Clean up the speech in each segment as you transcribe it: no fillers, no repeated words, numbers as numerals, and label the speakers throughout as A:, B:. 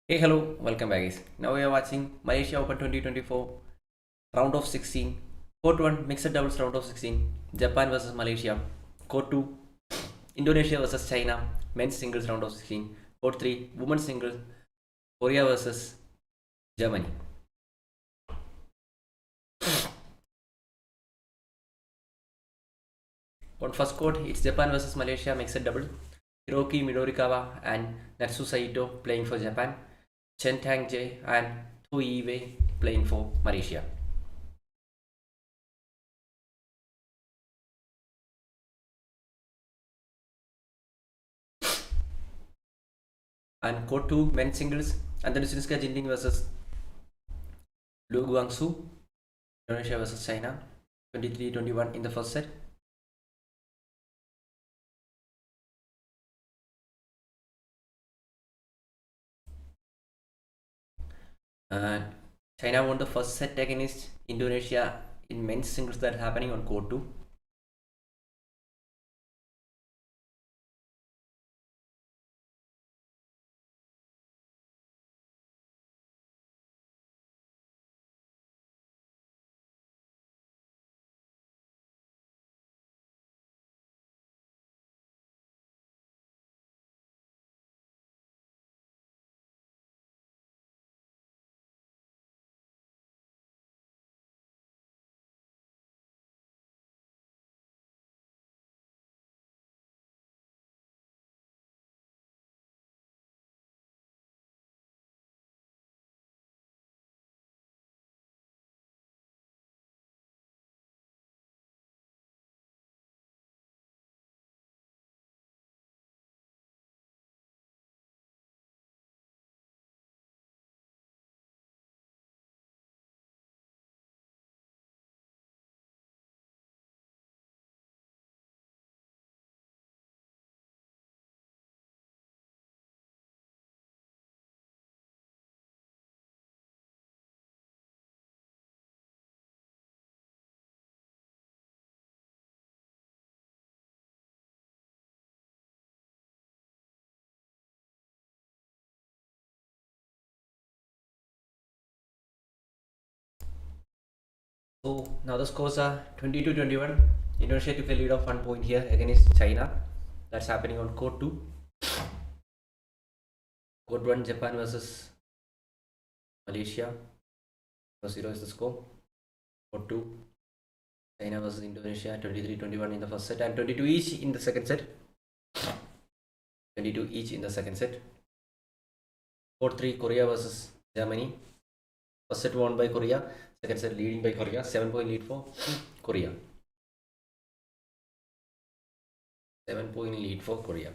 A: Hey, hello, welcome back, guys. Now we are watching Malaysia Open 2024 round of 16. Court 1 mixed doubles round of 16. Japan versus Malaysia. Court 2 Indonesia versus China. Men's singles round of 16. Court 3 women's singles. Korea versus Germany. On first court, it's Japan versus Malaysia mixed double. Hiroki Midorikawa and Natsu Saito playing for Japan. Chen Tang-jae and Tu Yi-wei playing for Malaysia. And court 2 men's singles. Anthony Jinling versus Lu Guangzhou. Indonesia versus China. 23-21 in the first set. China won the first set against Indonesia in men's singles that happening on court 2. So now the scores are 22-21. Indonesia took a lead of 1 point here against China. That's happening on court 2. Court 1 Japan versus Malaysia. 0 is the score. Court 2 China versus Indonesia. 23-21 in the first set and 22 each in the second set. 22 each in the second set. Court 3 Korea versus Germany. First set won by Korea. Second set leading by Korea. 7-point lead for Korea. 7-point lead for Korea.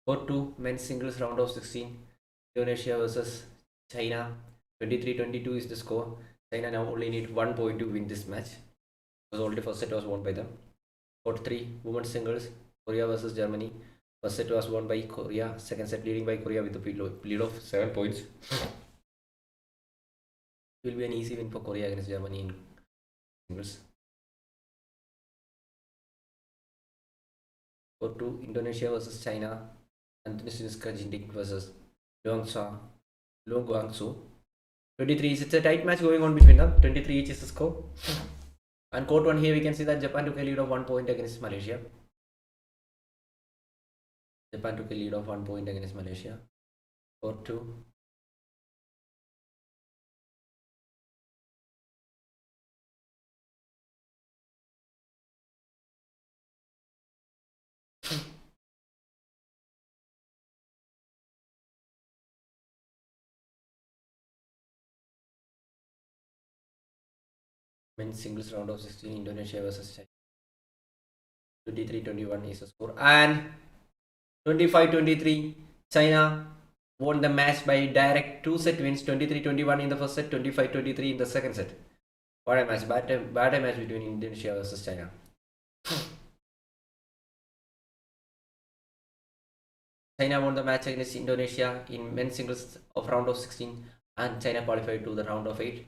A: Court 2 men's singles round of 16. Indonesia versus China. 23-22 is the score. China now only need 1 point to win this match because already first set was won by them. Court 3 women's singles. Korea versus Germany. First set was won by Korea. Second set leading by Korea with a lead of 7 points. It will be an easy win for Korea against Germany in singles. Court 2, Indonesia versus China. Anthony Siniska Jindik versus Luang Guangzhou. 23 is it's a tight match going on between them. 23 each is the score. And court 1 here we can see that Japan took a lead of 1 point against Malaysia. Japan took a lead of 1 point against Malaysia. Court 2. Men's singles round of 16, Indonesia versus China. 23-21 is the score. And 25-23, China won the match by direct 2-set wins. 23-21 in the first set, 25-23 in the second set. What a match. Bad match between Indonesia versus China. China won the match against Indonesia in men's singles of round of 16, and China qualified to the round of 8.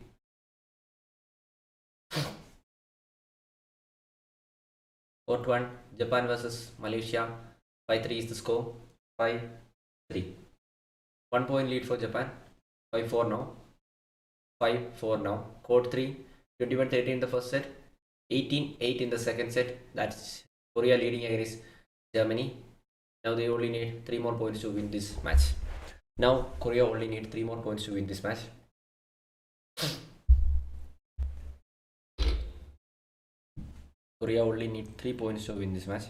A: Court 1, Japan versus Malaysia. 5-3 is the score. 5-3. 1 point lead for Japan. 5-4 now. 5-4 now. Court 3, 21-13 in the first set. 18-8 in the second set. That's Korea leading against Germany. Now they only need 3 more points to win this match. Now Korea only need 3 more points to win this match. Korea only need 3 points to win this match.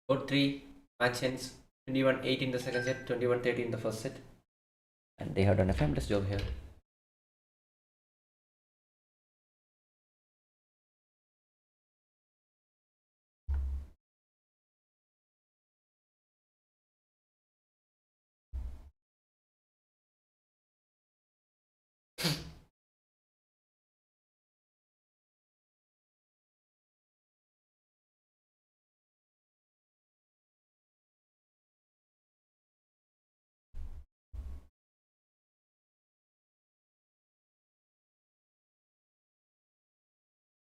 A: Court 3, match ends 21-8 in the second set, 21-13 in the first set. And they have done a fabulous job here.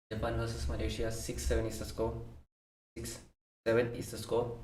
A: Japan versus Malaysia, 6-7 is the score. 6-7 is the score.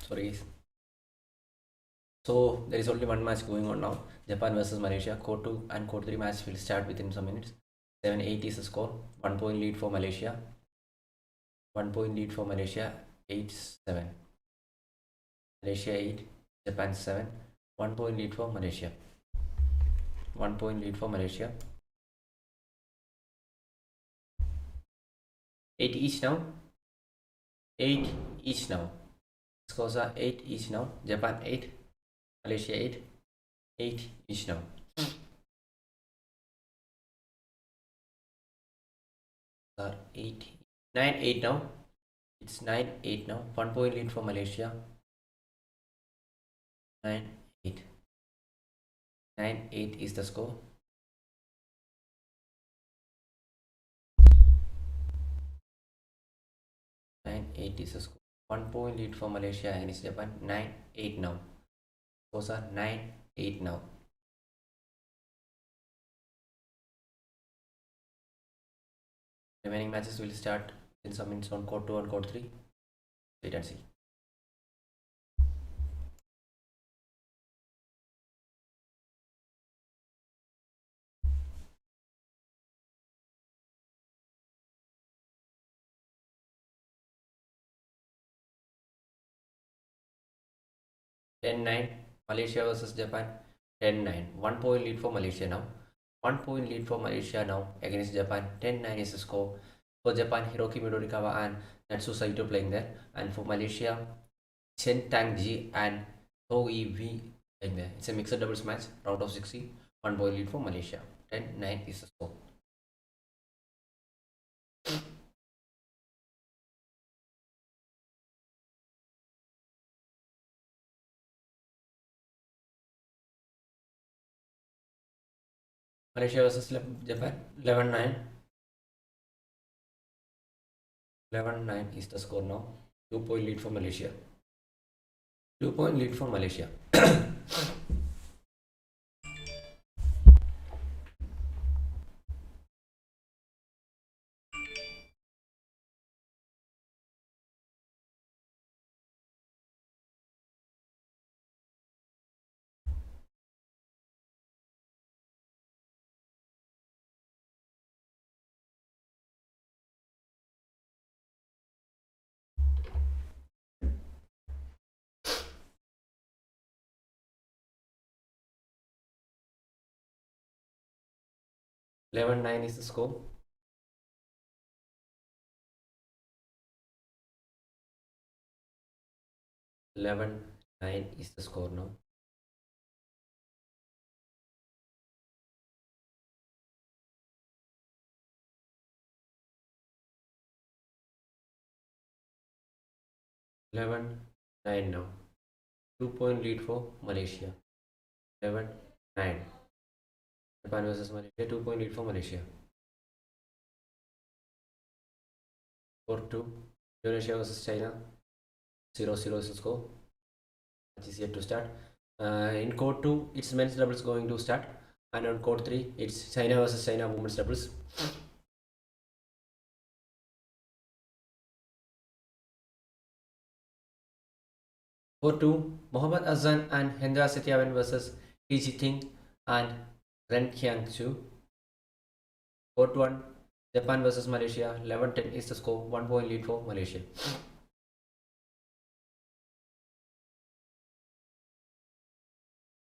A: Sorry. So there is only one match going on now. Japan versus Malaysia. Court 2 and Court 3 match will start within some minutes. 7-8 is the score. 1 point lead for Malaysia. 1 point lead for Malaysia. 8-7. Malaysia 8. Japan 7. 1 point lead for Malaysia. 1 point lead for Malaysia. 8 each now. 8 each now. Scores are 8 each now. Japan 8. Malaysia 8. 8 each now. Are 8, 9, 8 now. It's 9, 8 now. 1 point lead for Malaysia. 9, 8. 9, 8 is the score. Nine, 8 is the score. 1 point lead for Malaysia against Japan. 9, 8 now. Scores are 9, 8 now. Remaining matches will start in some minutes on court 2 and court 3. Wait and see. Ten nine. Malaysia versus Japan. 10-9. 1 point lead for Malaysia now. 1 point lead for Malaysia now against Japan. 10-9 is the score. For Japan, Hiroki Midorikawa and Natsu Saito playing there. And for Malaysia, Chen Tangji and Ho V playing there. It's a mixed doubles match, round of 16. 1 point lead for Malaysia. 10-9 is the score. Malaysia versus Japan. 11-9. 11-9 is the score now. 2 point lead for Malaysia. 2 point lead for Malaysia. 11-9 is the score. 11-9 is the score now. Eleven nine now. 2 point lead for Malaysia. 11-9. Japan versus Malaysia. 2 point lead for Malaysia. 4-2. Indonesia versus China. 0-0 is the score. Match is yet to start. In court 2, it's men's doubles going to start. And on court 3, it's China versus China women's doubles. Court 2, Mohammad Azan and Hendra Setiawan versus He Jiting and Ren Qiangchu. Court 1, Japan versus Malaysia. 11-10 is the score. 1 point lead for Malaysia.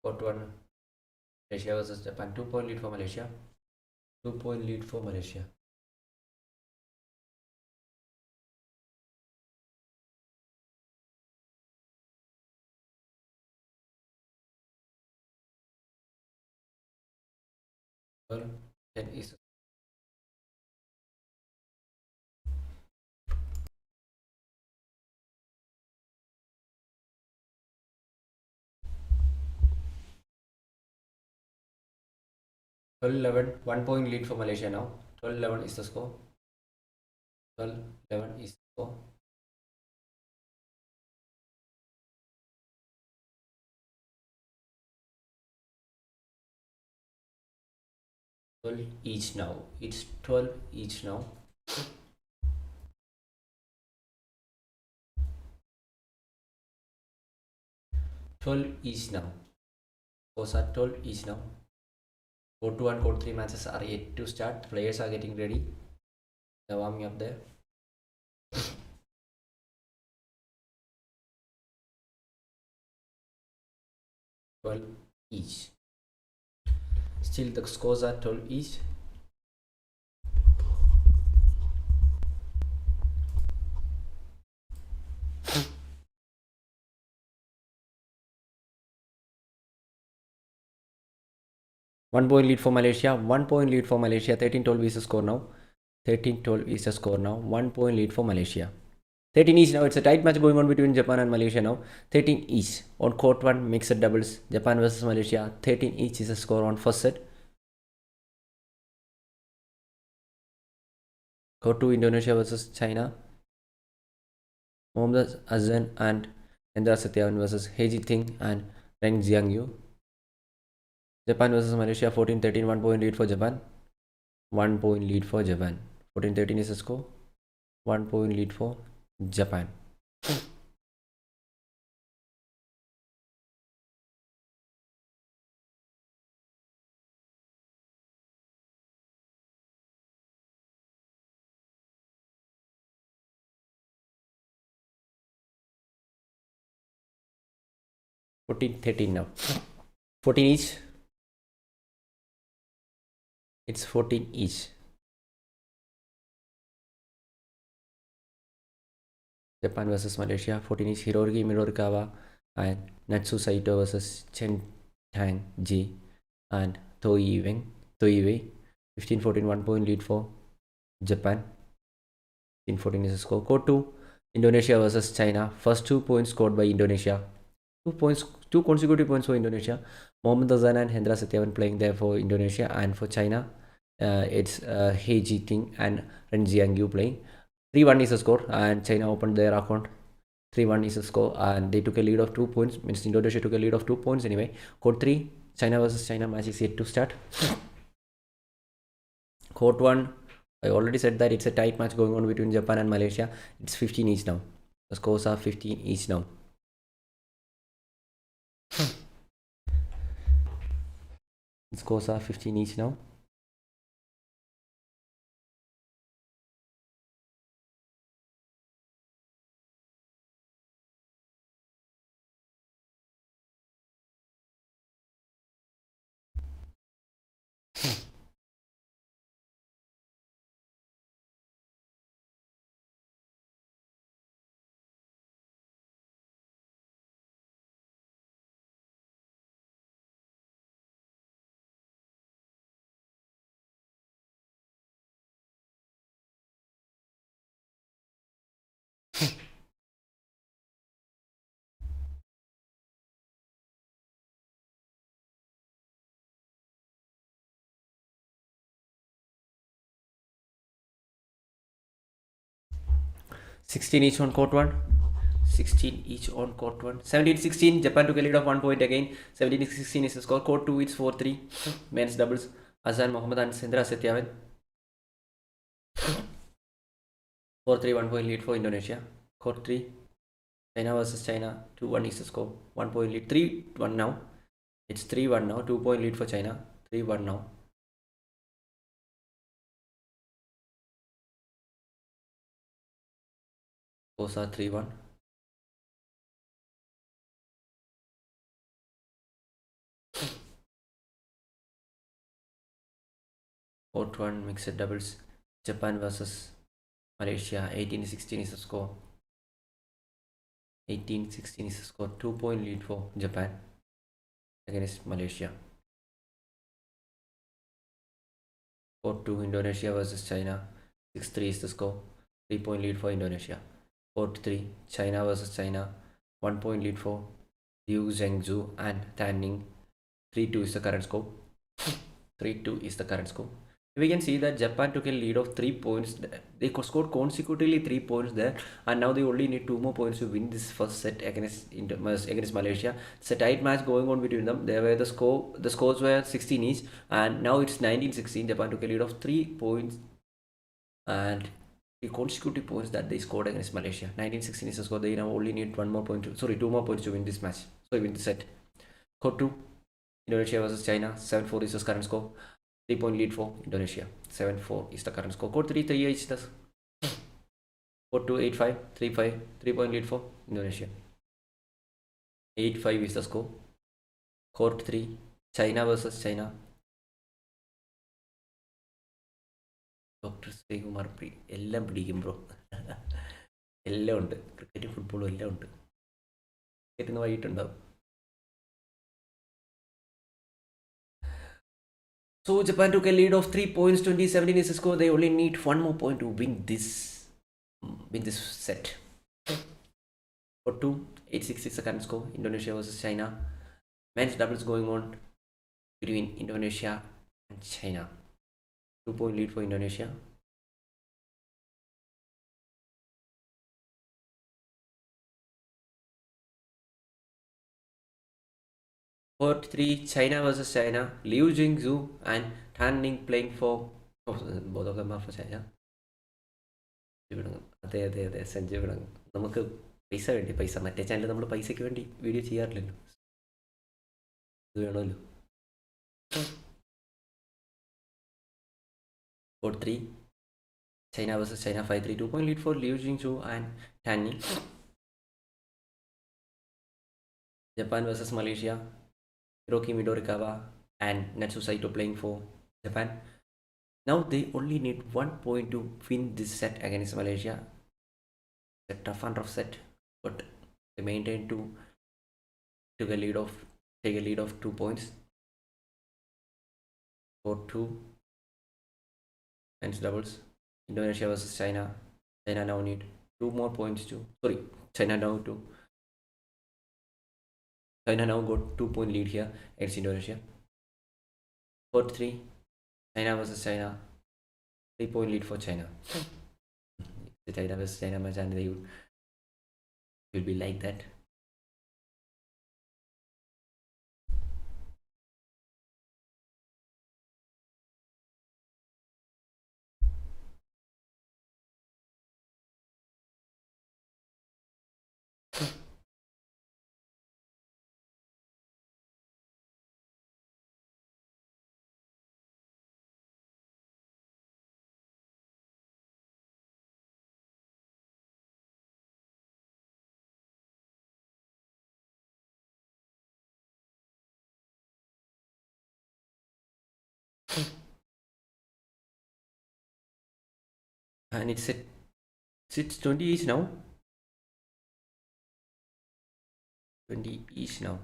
A: Court 1, Malaysia versus Japan. 2 point lead for Malaysia. 2 point lead for Malaysia. Well, 10 is 12-11. 1 point lead for Malaysia now. 12-11 is the score. 12-11 is the score. 12 each now. It's 12 each now. 12 each now. Scores are 12 each now. Court 2 and court 3 matches are yet to start. The players are getting ready. They're warming up there. 12 each. Still the scores are 12 each. 1 point lead for Malaysia. 1 point lead for Malaysia. 13-12 is the score now. 13-12 is the score now. 1 point lead for Malaysia. 13 each now. It's a tight match going on between Japan and Malaysia now. 13 each on court 1 mixed doubles. Japan versus Malaysia. 13 each is the score on first set. Court 2 Indonesia versus China. Mohammad Azan and Hendra Satyavan versus Heiji Ting and Reng Jiangyu. Japan versus Malaysia. 14-13. 1 point lead for Japan. 1 point lead for Japan. 14-13 is the score. 1 point lead for Japan. $14-13 now. 14 each. It's 14 each. Japan versus Malaysia. 14 each. Hiroki Mirokawa and Natsu Saito versus Chen Tang Ji and Toi Wei. 15-14. 1 point lead for Japan. 15-14 is the score. Court 2 Indonesia versus China. First 2 points scored by Indonesia. 2 consecutive points for Indonesia. Mohammad Azan and Hendra Satyavan playing there for Indonesia, and for China it's He Jiting and Ren Jiangyu playing. 3-1 is the score, and China opened their account. 3-1 is the score, and they took a lead of 2 points. Means Indonesia took a lead of 2 points anyway. Court 3 China versus China match is yet to start. Court 1, I already said that it's a tight match going on between Japan and Malaysia. It's 15 each now. The scores are 15 each now. The scores are 15 each now. $16 each on court 1. 16 each on court 1. 17-16. Japan took a lead of 1 point again. 17-16 is the score. Court 2 it's 4-3. Men's doubles. Azan Mohammad and Hendra Satyavan. 4-3. 1 point lead for Indonesia. Court 3 China versus China. 2-1 is the score. 1 point lead. 3-1 now. It's 3-1 now. 2 point lead for China. 3-1 now. Scores are 3-1. Court 1 mixed doubles. Japan versus Malaysia. 18-16 is the score. 18-16 is the score. 2 point lead for Japan against Malaysia. Court 2 Indonesia versus China. 6-3 is the score. 3 point lead for Indonesia. Court 3 China versus China. 1 point lead for Liu Zhengzhou and Tan Ning. 3-2 is the current score. 3-2 is the current score. We can see that Japan took a lead of 3 points. They scored consecutively 3 points there, and now they only need 2 more points to win this first set against Malaysia. It's a tight match going on between them. There were the scores were 16 each, and now it's 19-16. Japan took a lead of 3 points, and the consecutive points that they scored against Malaysia. 19-16 is the score. They now only need 2 more points to win this match. So win this set. Court 2 Indonesia versus China. 7-4 is the current score. 3 point lead for Indonesia. 7-4 is the current score. Court 3 3 is the Court 2 8-5 3-5. 3 point lead for Indonesia. 8-5 is the score. Court 3 China versus China. Dr. Srikumar എല്ലാം പിടിക്കും bro. എല്ലാം ഉണ്ട്. ക്രിക്കറ്റും ഫുട്ബോളും എല്ലാം ഉണ്ട്. ക്രിക്കറ്റിന് വൈകിട്ടുണ്ടാവും. So Japan took a lead of 3 points, 2017 is the score. They only need one more point to win this set. For 2, 8-6 is the current score. Indonesia versus China. Men's doubles going on between Indonesia and China. 2-point lead for Indonesia. Court 3, China versus China. Liu Jingzhu and Tan Ning playing for both of them are for China. അതെ സഞ്ജയ് വിടങ്ങ്. നമുക്ക് പൈസ വേണ്ടി, പൈസ മറ്റേ channel നമ്മൾ പൈസയ്ക്ക് വേണ്ടി video ചെയ്യാറില്ലല്ലോ, ഇത് വേണമല്ലോ. Court 3, China versus China 5-3. 2-point lead for Liu Jingzhu and Tan Ning. Japan versus Malaysia. Hiroki Midorikawa and Natsu Saito playing for Japan. Now they only need 1 point to win this set against Malaysia. It's a tough and rough set, but they maintained to take a lead of 2 points. Court 2, men's doubles. Indonesia versus China. China now need 2 more points to. China now got 2-point lead here against Indonesia. Court 3, China versus China. 3-point lead for China. The China versus China match, and they will be like that. And it's 20 each now. 20 each now.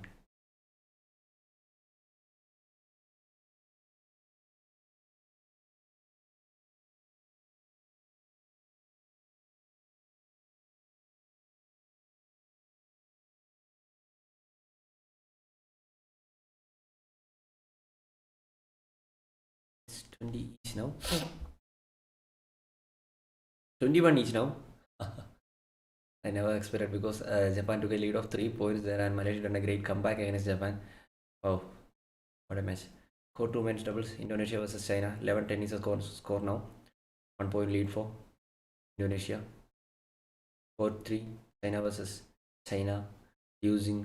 A: It's 20 each now. 21 each now. I never expected, because Japan took a lead of 3 points there, and Malaysia done a great comeback against Japan. Wow, what a match. Court 2, men's doubles. Indonesia versus China. 11-10 is the score now. 1-point lead for Indonesia. Court 3, China versus China. Using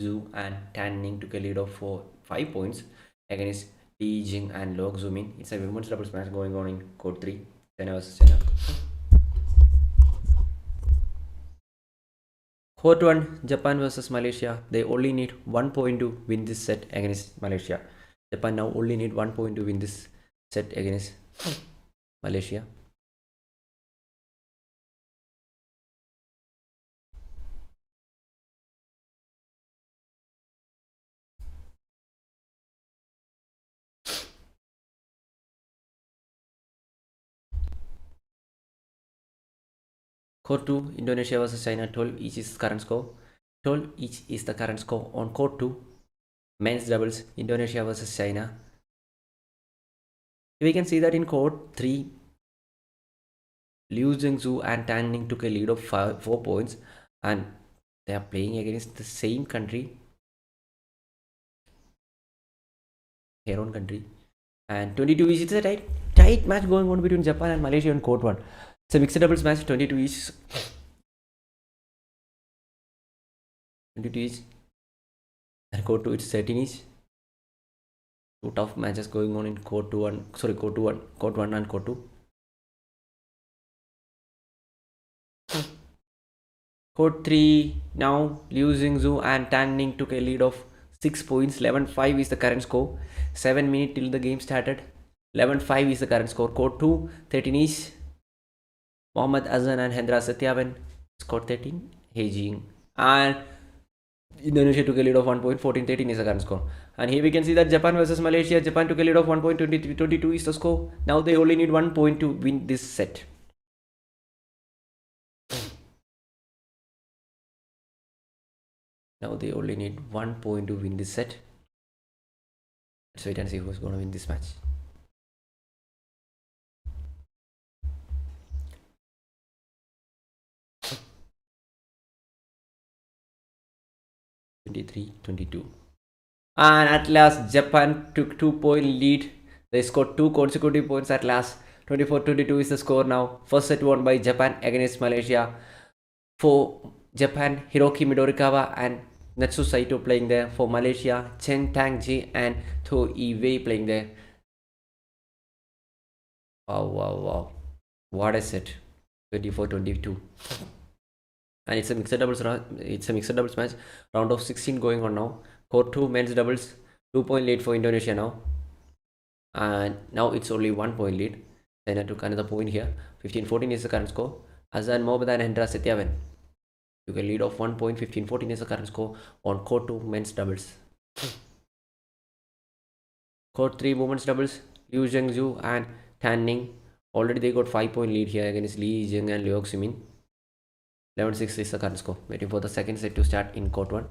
A: Zhu and Tan Ning took a lead of 5 points against Li Jing and Lok Zumin. It's a women's doubles match going on in Court 3, China versus China. Court 1, Japan versus Malaysia. They only need 1 point to win this set against Malaysia. Japan now only need 1 point to win this set against Malaysia. Court 2, Indonesia versus China. 12 each is current score. 12 each is the current score on Court 2, men's doubles. Indonesia versus China. We can see that in Court 3, Liu Zhengzhu and Tan Ning took a lead of 4 points, and they are playing against the same country, their own country. And 22 each. It's a tight match going on between Japan and Malaysia on Court 1. It's a mixed doubles match. 22 each. 22 each. And Court 2, it's 13 each. Two tough matches going on in Court 1 and Court 2. Court 3, now Liu Xingzhu and Tan Ning took a lead of 6 points. 11-5 is the current score. 7 minutes till the game started. 11-5 is the current score. Court 2, 13 each. Mohammad Azan and Hendra Satyavan scored 13. Heijing. And Indonesia took a lead of 1 point, 14-13 is the current score. And here we can see that Japan versus Malaysia. Japan took a lead of 1 point, 22 is the score. Now they only need 1 point to win this set. Now they only need 1 point to win this set. Let's wait and see who's going to win this match. (23-22). And at last, Japan took 2-point lead. They scored 2 consecutive points at last. 24-22 is the score now. First set won by Japan against Malaysia. For Japan, Hiroki Midorikawa and Natsu Saito playing there. For Malaysia, Chen Tangji and Toh Wei playing there. Wow. What a set. 24-22. And it's a mixed doubles match. Round of 16 going on now. Court 2 men's doubles. 2-point lead for Indonesia now. And now it's only 1 point lead. China took another point here. 15-14 is the current score. Azan Mohammad and Hendra Setyavan took a lead of 1 point. 15-14 is the current score on Court 2 men's doubles. Court 3 women's doubles. Liu Zhengzhu and Tan Ning. Already they got 5-point lead here against Li Jing and Liu Ximin. 11-6 is the current score. Waiting for the second set to start in Court 1.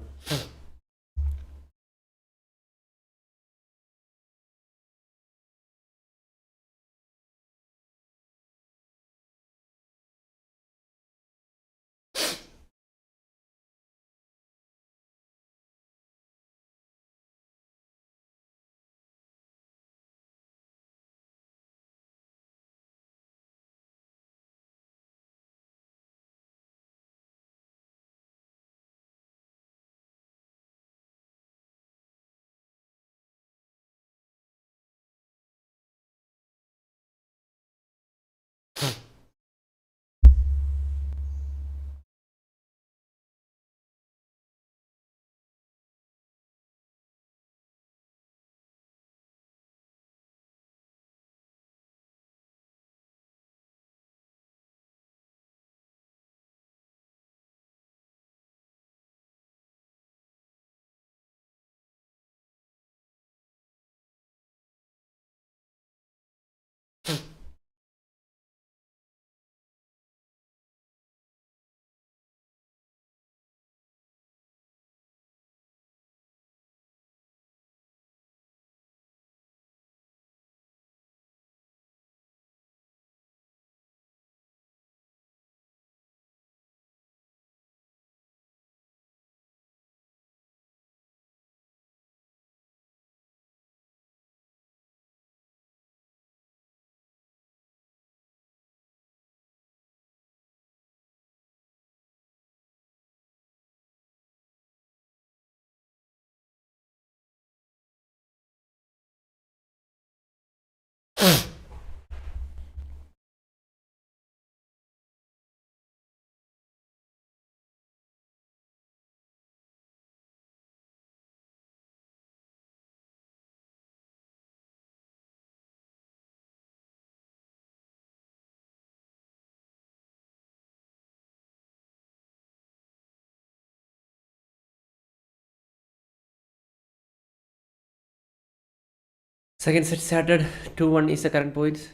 A: Second set started. 2-1 is the current points.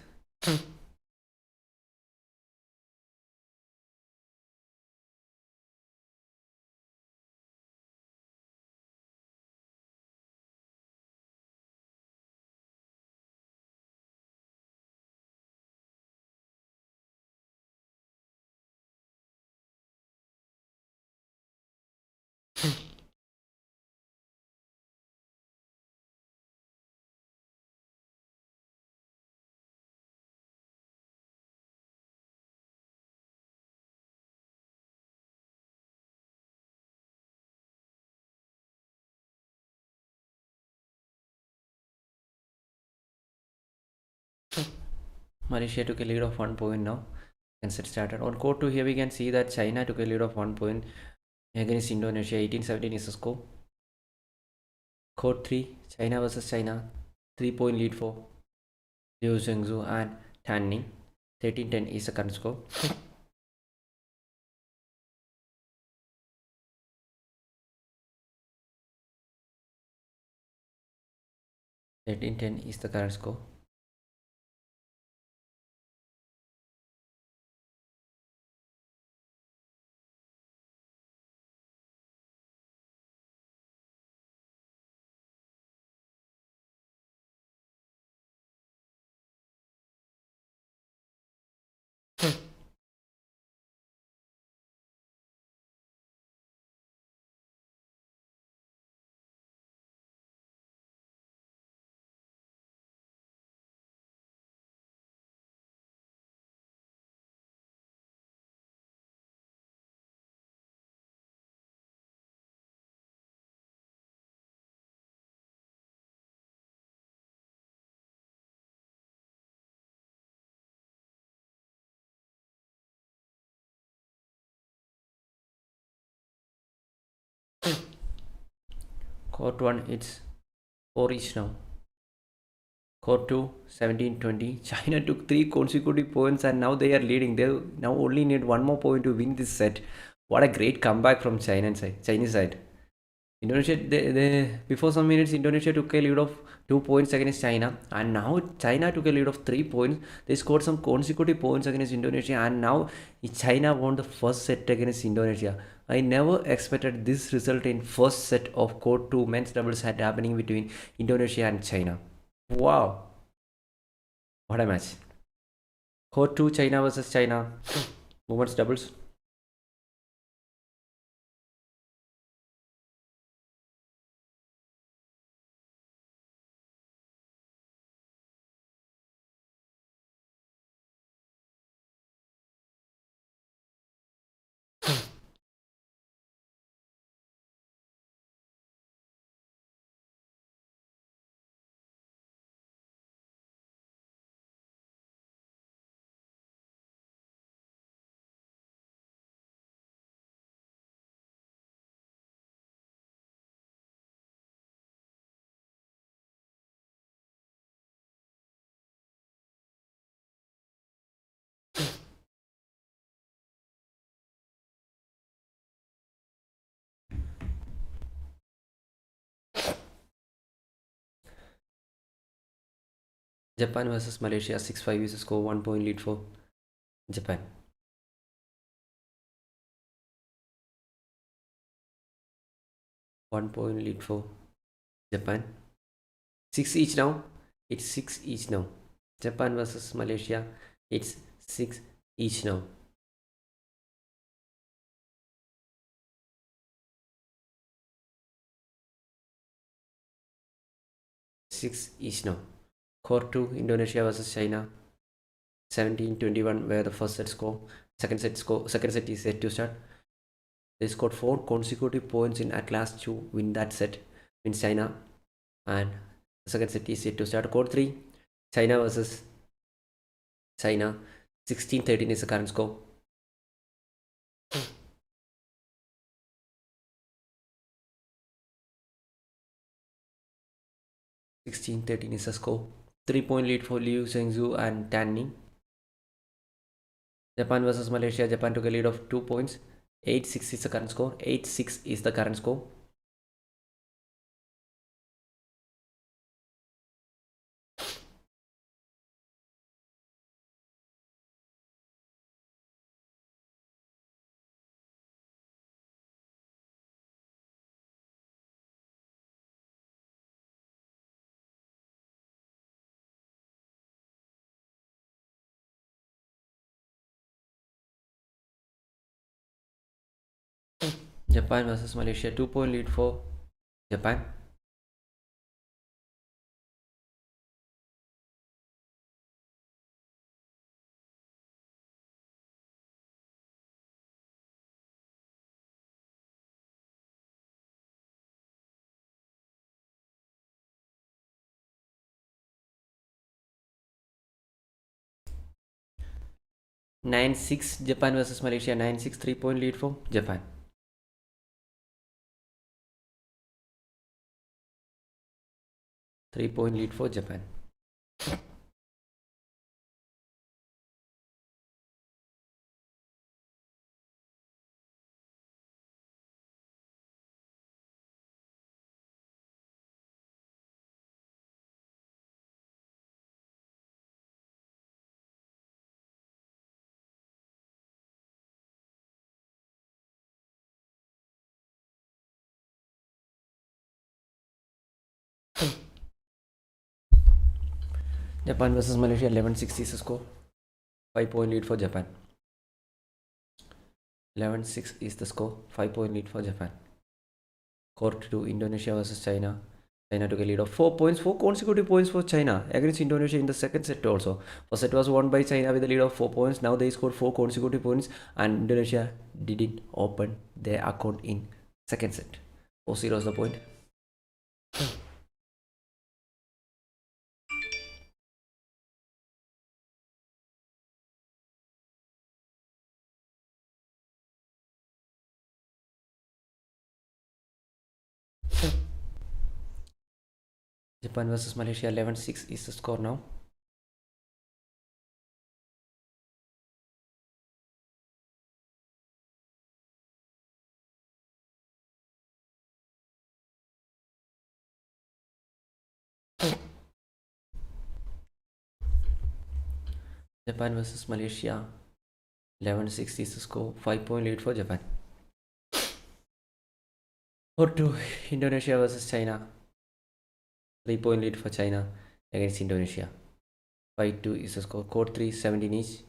A: Malaysia took a lead of 1 point now. Second set started. On Court 2 here we can see that China took a lead of 1 point against Indonesia. 18-17 is the score. Court 3, China versus China. 3-point lead for Liu Zhengzhu and Tan Ning. 13-10 is the current score. 13-10 is the current score. Court 1, it's 4 each now. Court 2, 17-20. China took 3 consecutive points and now they are leading. They now only need 1 more point to win this set. What a great comeback from Chinese side. Indonesia, before some minutes, Indonesia took a lead of 2 points against China, and now China took a lead of 3 points. They scored some consecutive points against Indonesia, and now China won the first set against Indonesia. I never expected this result in first set of Court 2 men's doubles had happening between Indonesia and China. Wow, what a match! Court 2 China versus China, women's doubles. Japan versus Malaysia, 6-5 is the score, 1 point lead for Japan. One point lead for Japan. 6 each now. It's 6 each now. Japan versus Malaysia. It's 6 each now. Six each now. Court 2, Indonesia versus China. 17-21 where the first set score. Second set is set to start. They scored 4 consecutive points in at last to win that set in China, and the second set is set to start. Court 3, China versus China. 16-13 is the current score. (16-13) is the score. 3-point lead for Liu Zhengzhou and Tan Ning. Japan versus Malaysia. Japan took a lead of 2 points. 8-6 is the current score. 8-6 is the current score. Japan versus Malaysia. 2-point lead for Japan. Nine six Japan versus Malaysia. 9-6, 3-point lead for Japan. Three-point lead for Japan. Japan versus Malaysia 11-6 is the score. 5-point lead for Japan. 11-6 is the score. 5-point lead for Japan. Court 2 Indonesia versus China. China took a lead of 4 points, 4 consecutive points for China against Indonesia in the second set also. First set was won by China with a lead of 4 points. Now they scored 4 consecutive points and Indonesia didn't open their account in second set. 4-0 is the point. Japan versus Malaysia 11-6 is the score now. Japan versus Malaysia 11-6 is the score. 5-point lead for Japan. Court 2 Indonesia versus China. 3-point lead for China against Indonesia. 5-2 is the score. Court 3 17 each.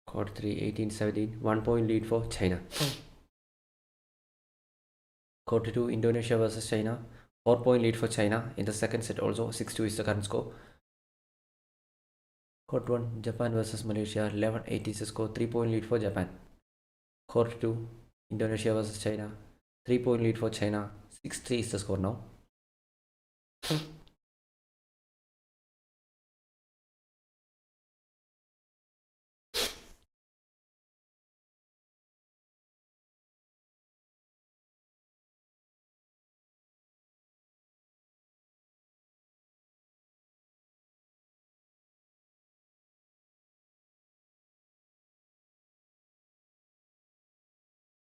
A: Court 3 18-17. 1-point lead for China. Court 2 Indonesia versus China. 4-point lead for China in the second set also. 6-2 is the current score. Court 1 Japan versus Malaysia 11-8 is the score. 3-point lead for Japan. Court 2 Indonesia versus China. 3-point lead for China. 6-3 is the score now.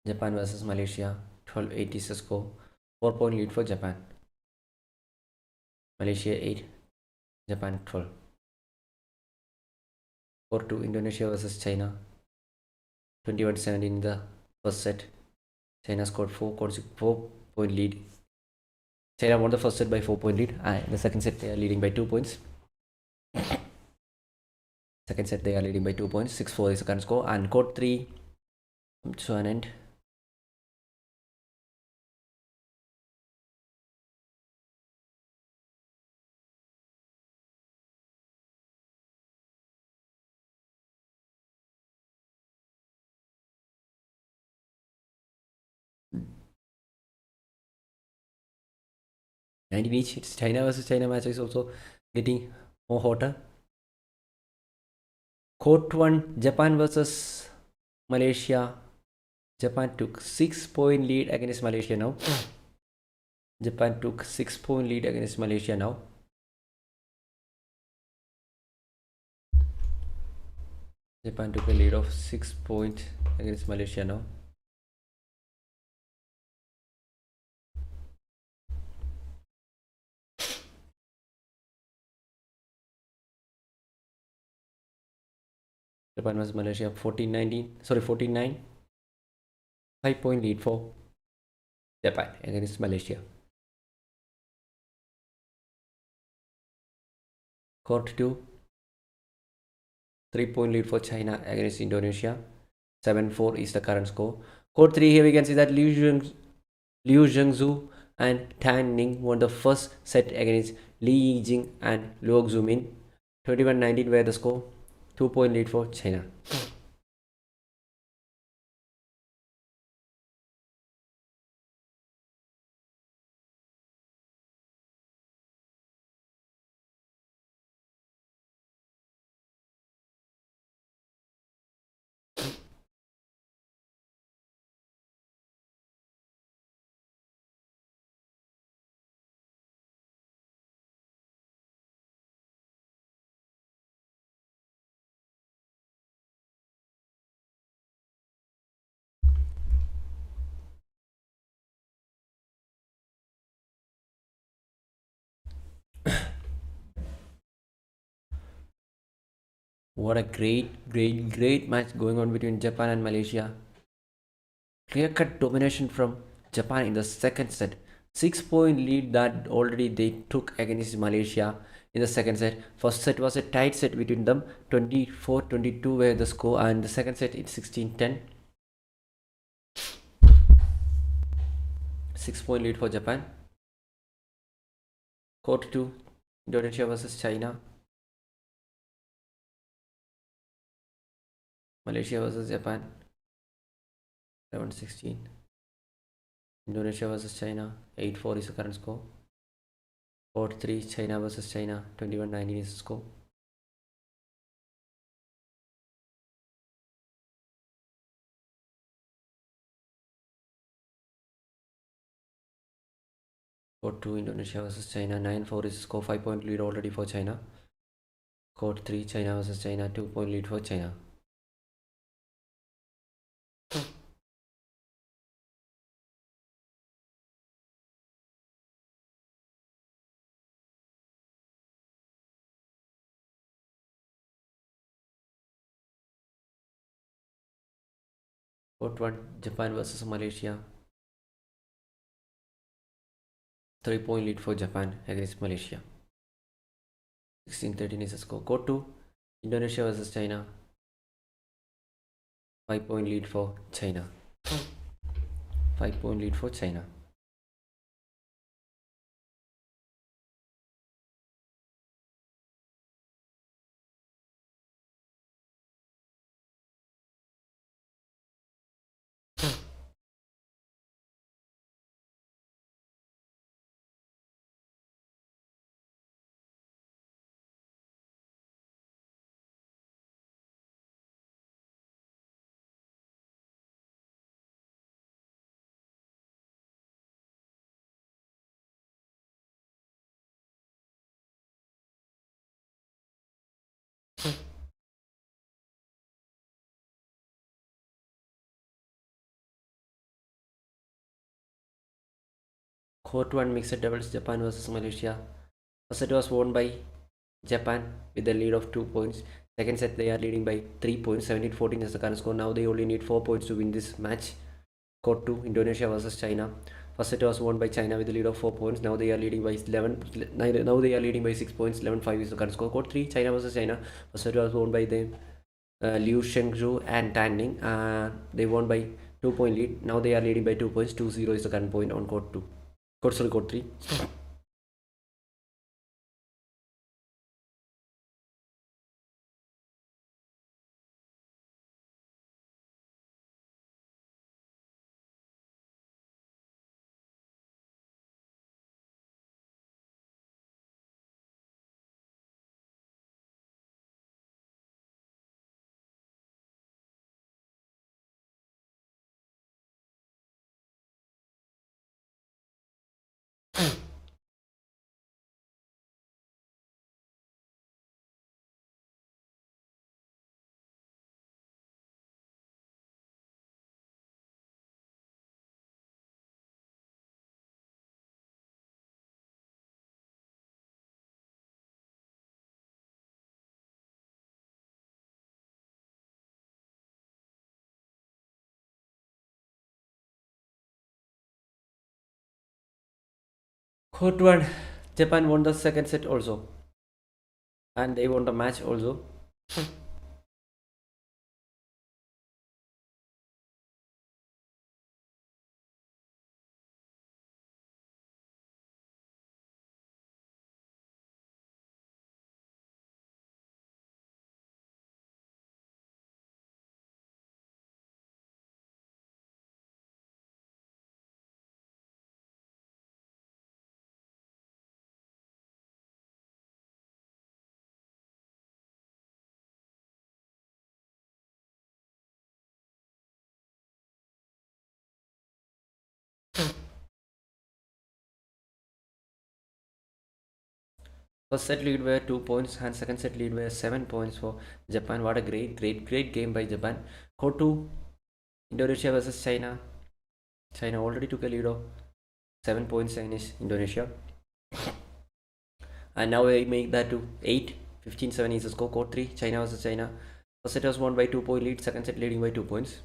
A: Japan versus Malaysia 12-8 is the score. 4-point lead for Japan. Malaysia 8, Japan 12. Court 2 Indonesia versus China 21-17 in the first set. China scored 4-point lead. China won the first set by 4-point lead. In the second set they are leading by 2 points. Second set they are leading by 2 points. 6-4 is the current score. And court 3 to an end. And in each, it's China versus China match is also getting more hotter. Court 1 Japan versus Malaysia. Japan took 6-point lead against Malaysia now. Japan took 6-point lead against Malaysia now. Japan took a lead of 6 points against Malaysia now. Japan versus Malaysia 14-9. 5-point lead for Japan against Malaysia. Court 2 3-point lead for China against Indonesia. 7-4 is the current score. Court 3 here we can see that Liu Zhengzhou and Tan Ning won the first set against Li Yijing and Luo Xumin. 21-19 were the score. 2-point lead for China. What a great match going on between Japan and Malaysia. Clear cut domination from Japan in the second set. 6 point lead that already they took against Malaysia in the second set. First set was a tight set between them, 24-22 were the score, and the second set it's 16-10. 6 point lead for Japan. Court 2, Indonesia versus China. Malaysia versus Japan. 11-16. Indonesia versus China. 8-4 is the current score. Court 3, China versus China. 21-19 is the score. Court 2, Indonesia versus China. 9-4 is the score. 5 point lead already for China. Court 3, China versus China. 2 point lead for China. Court 1, Japan versus Malaysia. 3 point lead for Japan against Malaysia. 16-13 is the score. Court 2, Indonesia versus China. 5 point lead for China. 5 point lead for China. Court 1, mixed doubles, Japan versus Malaysia. First set was won by Japan with a lead of 2 points. Second set they are leading by 3 points. 17-14 is the current score. Now they only need 4 points to win this match. Court 2, Indonesia versus China. First set was won by China with a lead of 4 points. Now they are leading by 11. Now they are leading by 6 points. 11-5 is the current score. Court 3, China versus China. First set was won by them. Liu Shengzhou and Tan Ning. They won by 2 point lead. Now they are leading by 2 points. 2-0 is the current point on Court 2. Court 3. Court 1, Japan won the second set also. And they won the match also. First set lead were 2 points and second set lead were 7 points for Japan. What a great game by Japan. Court 2, Indonesia versus China. China already took a lead of 7 points against Indonesia. And now they make that to 8. 15-7 is the score. Court 3, China versus China. First set was won by 2-point lead, second set leading by 2 points.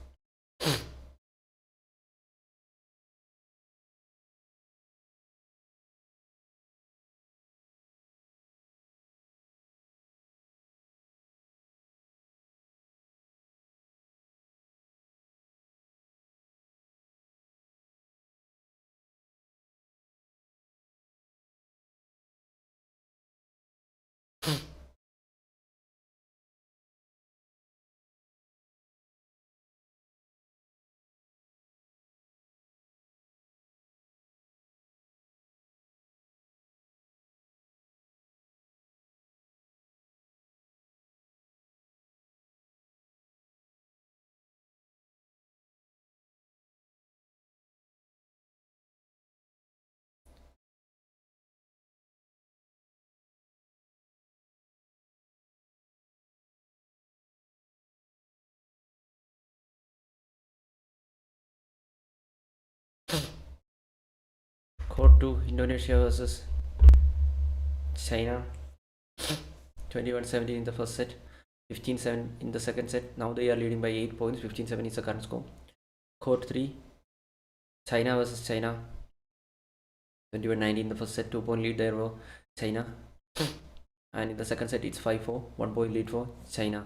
A: Court 2, Indonesia versus China. 21-17 in the first set, 15-7 in the second set. Now they are leading by 8 points. 15-7 is the current score. Court 3, China versus China. 21-19 in the first set, 2-point lead there for China. And in the second set, it's 5-4, 1-point lead for China.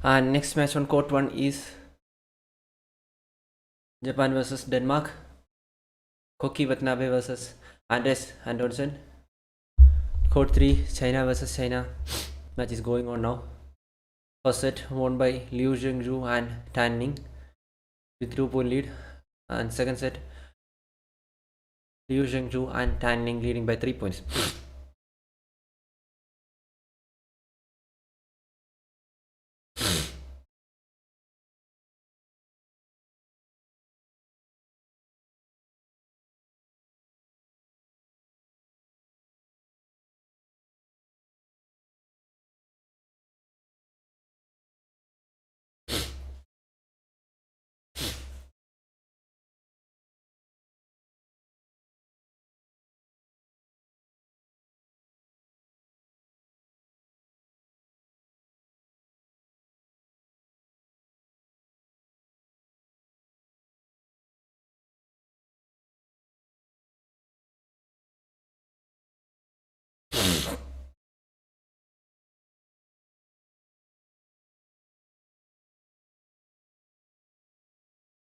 A: And next match on court 1 is Japan versus Denmark. Koki Watanabe versus Andres Antonsen. Court 3, China versus China. Match is going on now. First set won by Liu Zhengzhou and Tan Ning with 2-point lead. And second set, Liu Zhengzhou and Tan Ning leading by 3 points.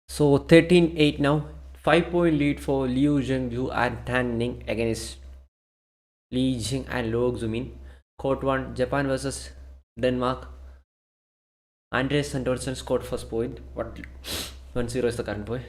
A: So 13-8 now. 5-point lead for Liu Zhengzhou and Tan Ning against Li Jing and Lo Xumin. Court 1, Japan versus Denmark. Andres Antonsen scored first point. 1-0 is the current point.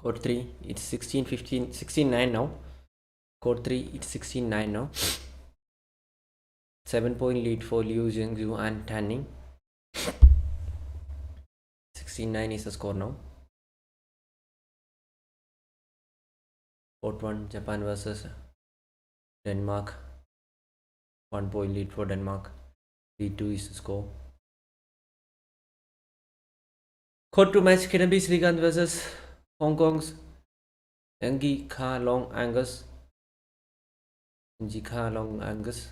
A: Court 3, it's 16-15, 16-9 now. Court 3, it's 16-9 now. 7-point lead for Liu Zhengzhou and Tan Ning. 16-9 is the score now. Court 1, Japan versus Denmark. 1-point lead for Denmark. 3-2 is the score. Court 2 match, Kidambi Srikanth versus Hong Kong's Engi Kha Long Angus. Engi Kha Long Angus.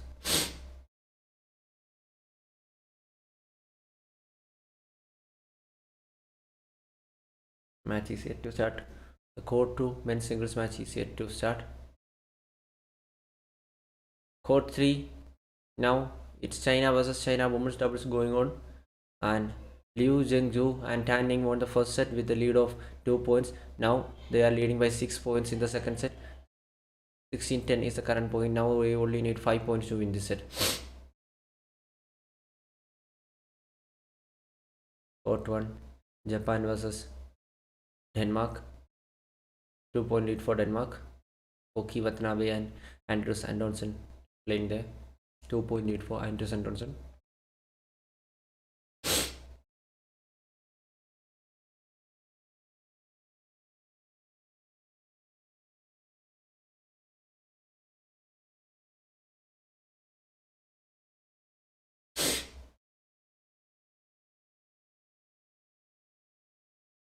A: Match is yet to start. The Court 2 men's singles match is yet to start. Court 3, now it's China versus China women's doubles going on, and Liu Zhengzhou and Tan Ning won the first set with the lead of 2 points. Now they are leading by 6 points in the second set. 16-10 is the current point. Now we only need 5 points to win this set. Court 1, Japan versus Denmark. 2-point lead for Denmark. Koki Watanabe and Andres Antonsen playing there. 2-point lead for Andres Antonsen.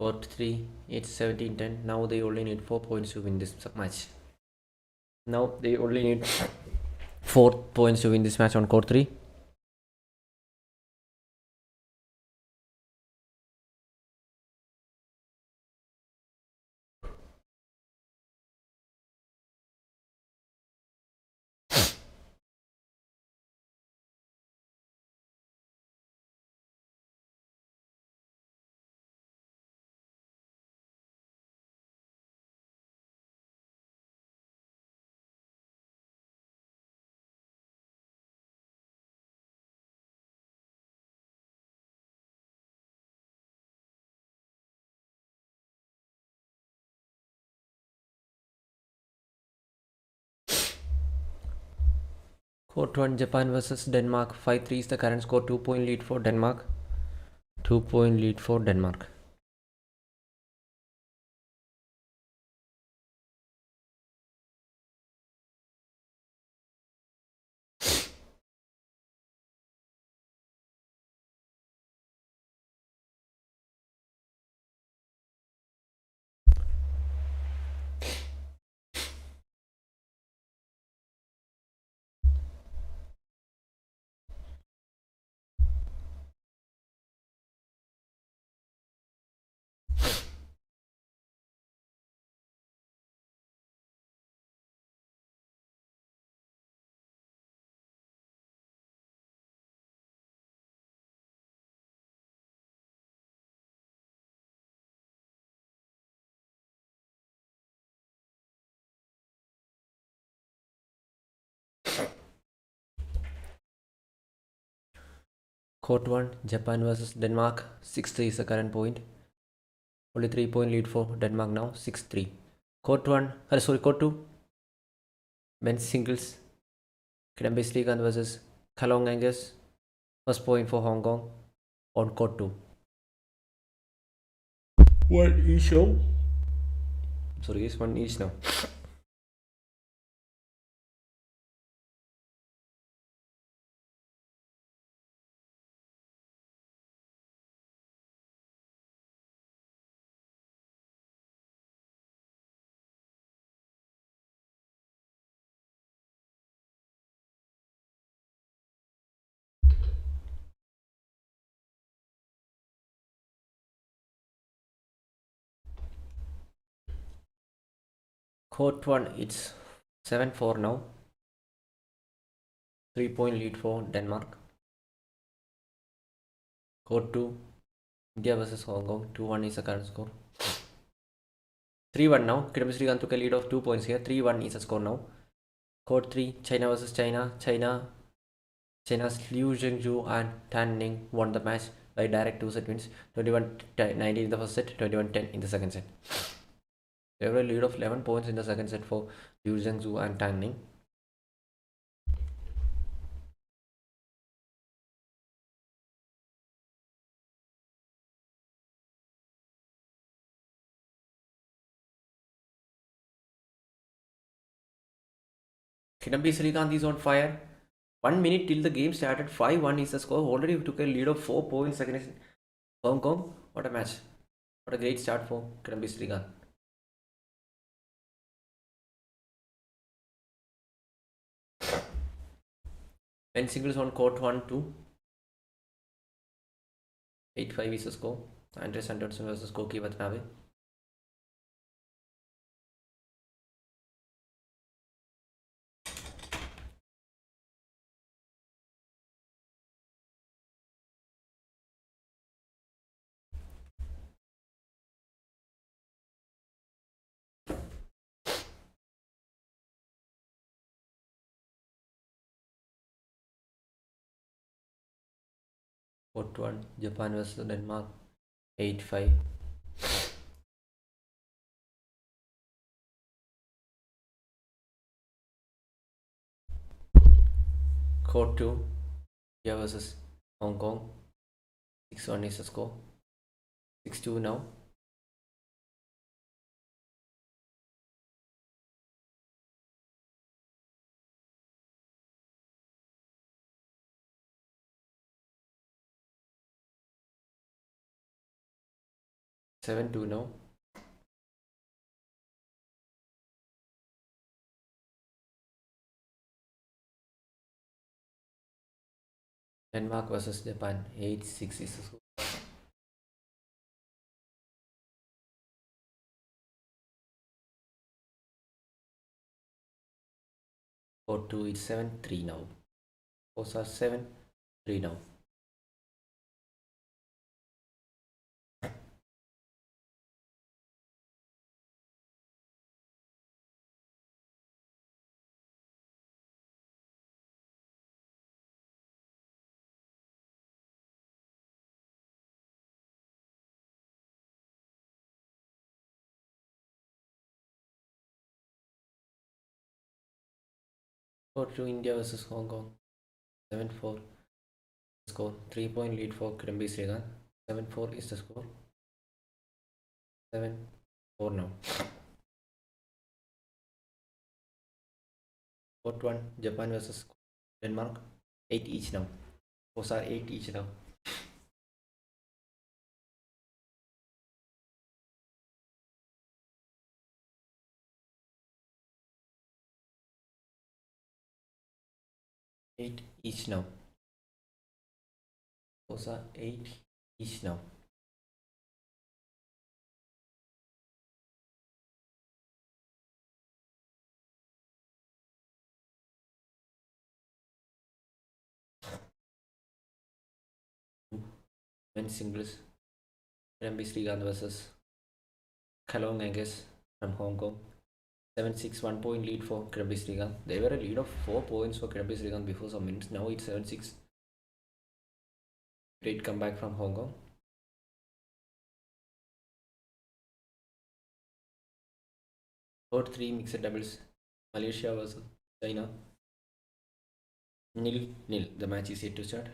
A: Court 3, it's 17-10. Now they only need 4 points to win this match. Now they only need 4 points to win this match on Court 3. Court 1 Japan versus Denmark. 5-3 is the current score. 2-point lead for Denmark. 2-point lead for Denmark. Court 1 Japan versus Denmark. 6-3 is the current point. Only 3-point lead for Denmark now. 6-3. Court 1. Court 2. Men's singles. Kidambi Srikanth versus Kalong Angus. First point for Hong Kong on court 2. One each now. Sorry, it's one each now. Court 1, it's 7-4 now. 3-point lead for Denmark. Court 2, India versus Hong Kong. 2-1 is the current score. 3-1 now. Kidambi Srikanth took a lead of 2 points here. 3-1 is the score now. Court 3, China versus China. China's Liu Zhengzhou and Tan Ning won the match by direct 2-set wins. 21-19 in the first set, 21-10 in the second set. They have a lead of 11 points in the second set for Liu Zhengzhou and Tan Ning. Kidambi Srikanth is on fire. 1 minute till the game started. 5-1 is the score. Already took a lead of 4 points against Hong Kong. What a match. What a great start for Kidambi Srikanth. Men singles on court 1-2. 8-5 is the score. Andres Anderson versus Koki Watanabe. Court 1 Japan versus Denmark. 8-5. Court 2 India versus Hong Kong. 6-1 is the score. 6-2 now. Seven two now. Denmark versus Japan. 8-6 is the score. Court 2 it's 7-3 now. Scores are 7-3 now. Court 2 India versus Hong Kong. 7-4 score. 3-point lead for Kirambi Srikanth. 7-4 is the score. 7-4 now. Court 1 Japan versus Denmark. 8 each now. Those are 8 each now. Eight each now. Those are 8 each now. Men's singles. Kirambi Srikanth versus Kalong Angus from Hong Kong. 7-6, 1-point lead for Kirambi Srikanth. They were a lead of 4 points for Kirambi Srikanth before some minutes. Now it's 7-6. Great comeback from Hong Kong. Court 3 mixed doubles. Malaysia versus China. 0-0. The match is yet to start.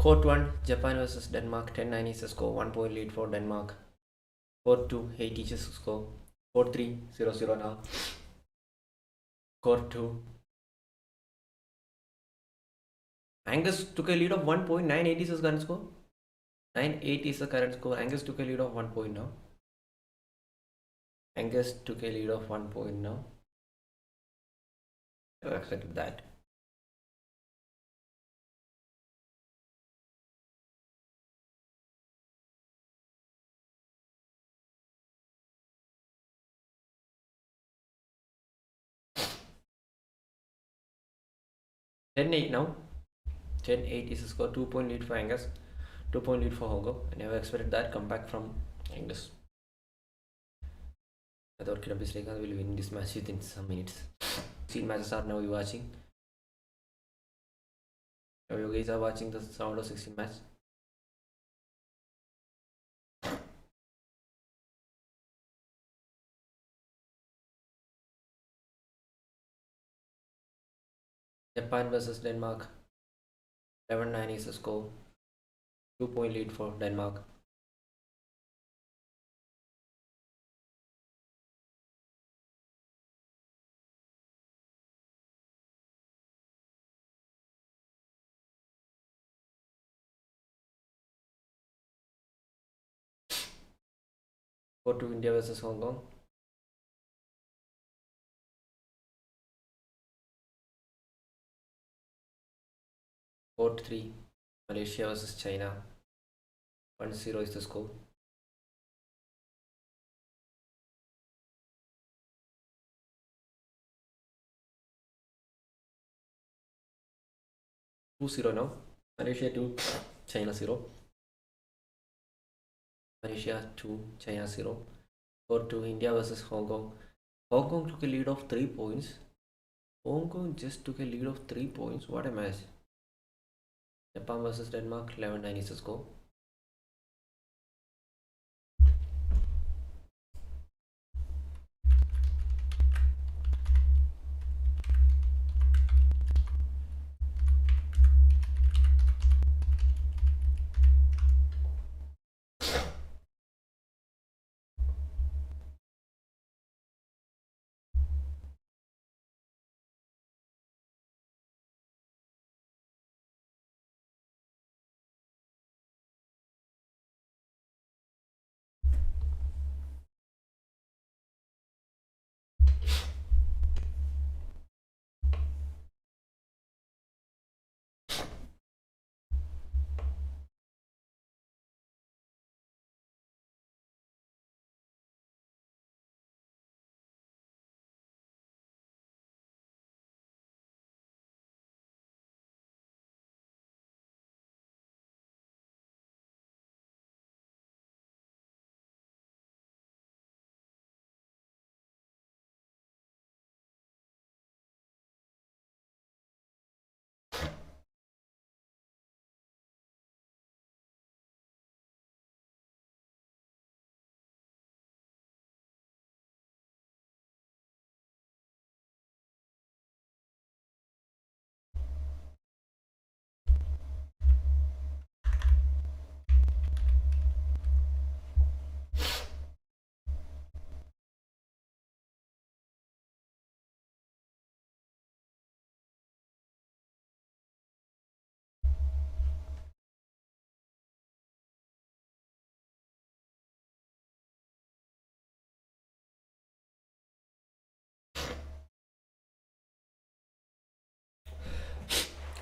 A: Court 1 Japan versus Denmark. 10-9 is the score. 1-point lead for Denmark. Court 2 8 each is the score. Court 3 0-0 now. Court 2 Angus took a lead of 1 point. 9-8 is his current score. 9-8 is the current score. Angus took a lead of 1 point now. Angus took a lead of 1 point now. I expected that. Ten eight now. 10-8 is the score. 2-point lead for Angus. 2-point lead for Hong Kong. I never expected that comeback from Angus. I thought Kirambi Srikanth will win this match within some minutes. 16 matches are now you watching. Now you guys are watching the round of 16 match. Japan versus Denmark. 11-9 is the score. 2-point lead for Denmark. Go to India versus Hong Kong. Court 3 Malaysia versus China. 1-0 is the score. Two 0 now. Malaysia 2 China 0. Malaysia 2 China 0. Court 2 India versus Hong Kong. Hong Kong took a lead of 3 points. Hong Kong just took a lead of 3 points. What a match. Japan versus Denmark. 11-9 is the score.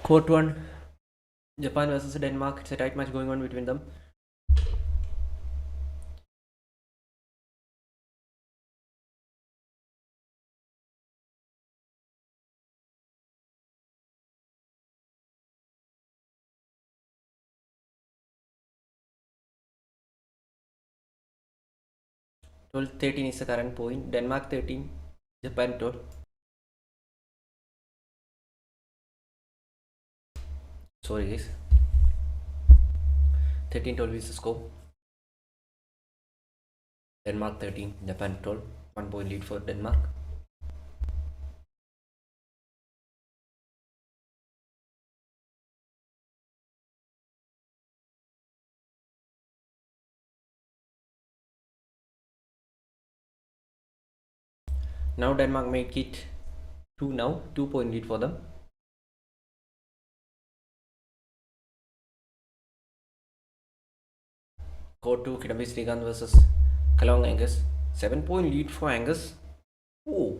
A: Court 1, Japan versus Denmark. It's a tight match going on between them. Twelve 13 is the current point. Denmark 13, Japan 12. Sorry guys. 13-12 is the score. Denmark 13, Japan 12. 1 point lead for Denmark. Now Denmark make it 2 now. 2 point lead for them. Court 2, Kidambi Srikanth versus Kalong Angus. 7 point lead for Angus. Oh.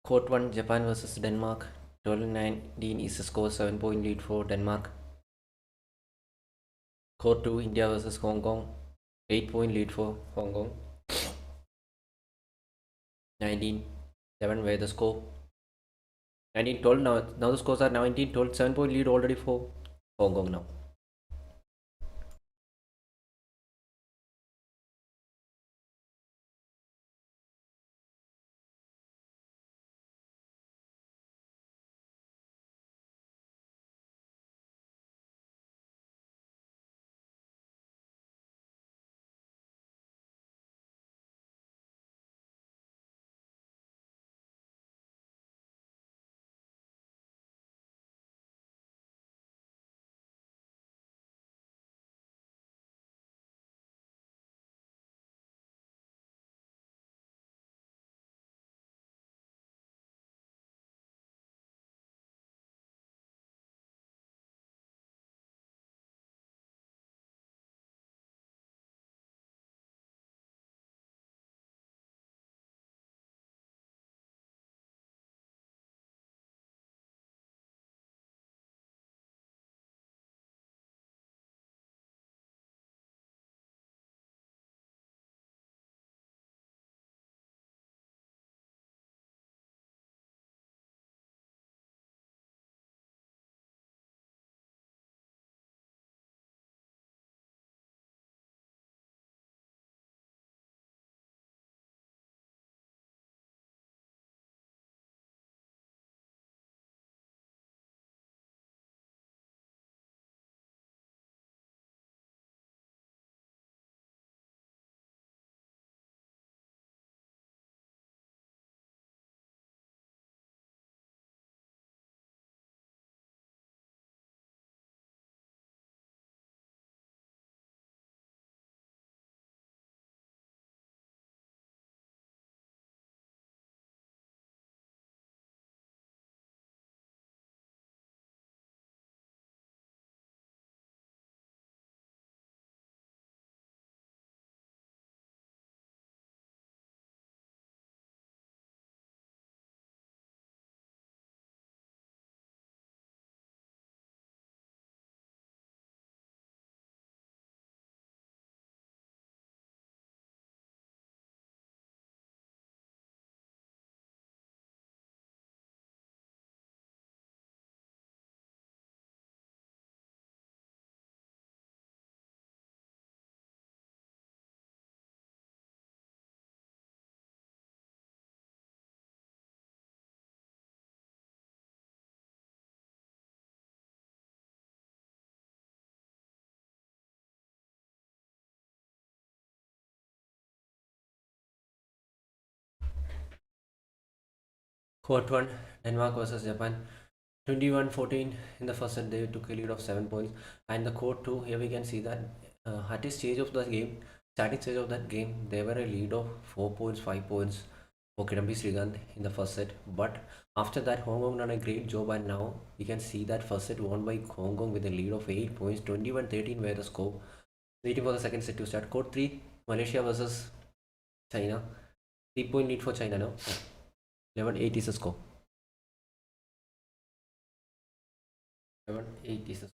A: Court 1, Japan versus Denmark. 12-19 is the score. 7 point lead for Denmark. Court 2, India versus Hong Kong. 8 point lead for Hong Kong. 19-7 where the score. 19-12 now the scores are 19-12. 7 point lead already for Hong Kong now. Court 1, Denmark versus Japan. 21-14 in the first set, they took a lead of 7 points. And the court 2, here we can see that at the stage of the game, starting stage of that game, they were a lead of 4 points, 5 points for Kidambi Srikanth in the first set. But after that, Hong Kong done a great job, and now we can see that first set won by Hong Kong with a lead of 8 points, 21-13 were the score. Waiting for the second set to start. Court 3, Malaysia versus China. 3-point lead for China now. 11-8 is the score. 11-8 is the score.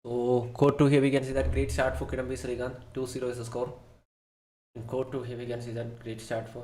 A: So, court 2, here we can see that great start for Kidambi Srikanth. 2-0 is the score. In court 2, here we can see that great start for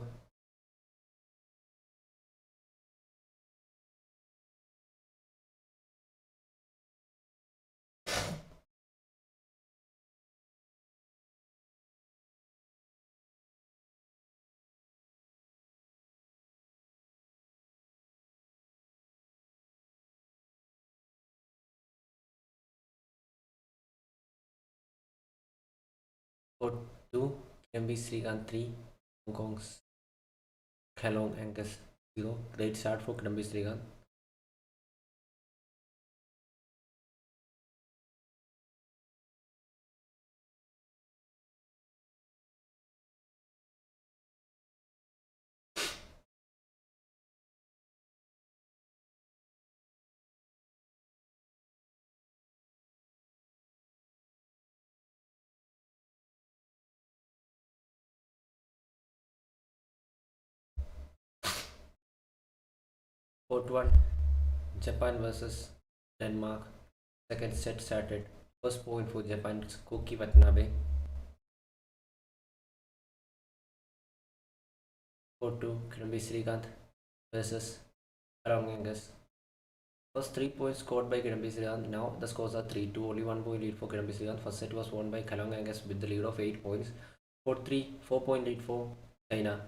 A: court 2, Kidambi Srikanth 3, Hong Kong's Kelong Angus 0. Great start for Kidambi Srikanth. Court 1, Japan versus Denmark. Second set started. First point for Japan's Koki Watanabe. Court 2, Kidambi Srikanth versus Kelong Angus. First 3 points scored by Kidambi Srikanth. Now the scores are 3-2. Only 1 point lead for Kidambi Srikanth. First set was won by Kelong Angus with the lead of 8 points. Court 3, 4-point lead for China.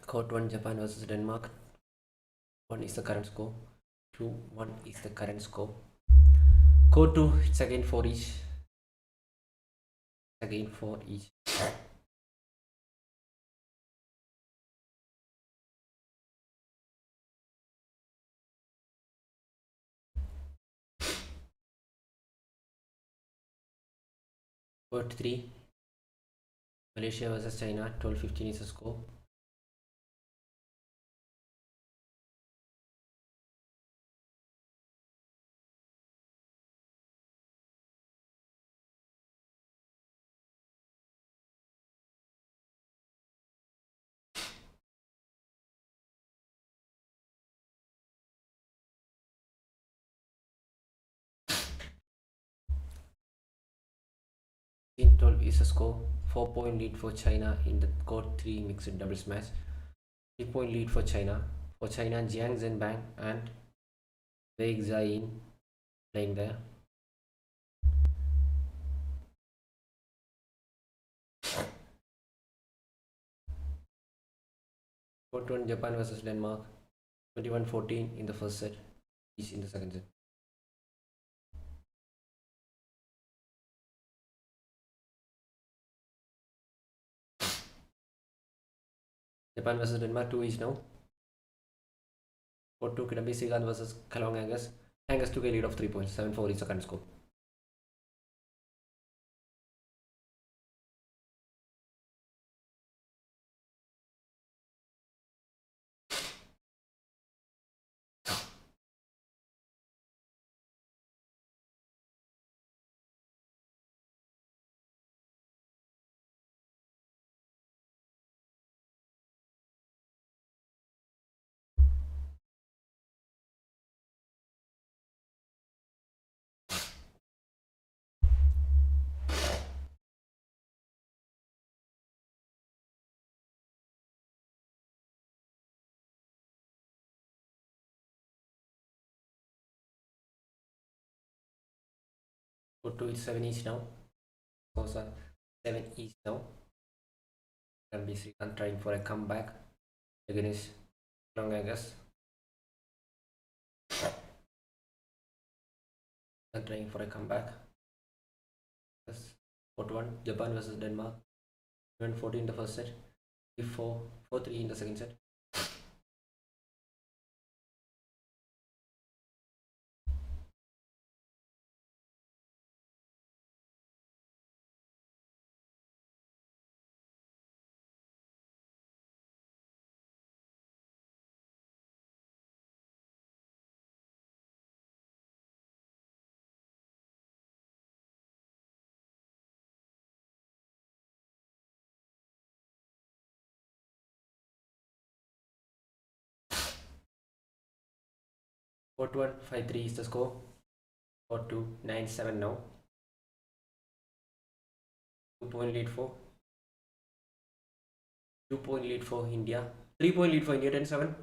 A: Court 1, Japan versus Denmark. 1 is the current score. 2-1 is the current score. Court 2, it's again for each. Again for each. Court 3, Malaysia versus China. 12-15 is the score. In 12 is the score. 4-point lead for China in the court 3 mixed doubles match. 3-point lead for China. For China, Jiang Zhenbang and Wei Xiaoyin playing there. Court 1, Japan versus Denmark. 21-14 in the first set. Each in the second set. Japan versus Denmark 2 each now. Court 2, Kidambi Srikanth versus Kalong Angus. Angus took a lead of 3 points. 7-4 is the current score. Court 2 is 7 each now. Scores are 7 each now. Kidambi Srikanth trying for a comeback against Kalong Angus. And trying for a comeback. Yes. Court 1, Japan versus Denmark. 7-14 in the first set. 3-4, 4-3 in the second set. Court 1, 5-3 is the score. Court 2, 9-7 now. 2-point lead for 2-point lead for India. 3-point lead for India. 10-7.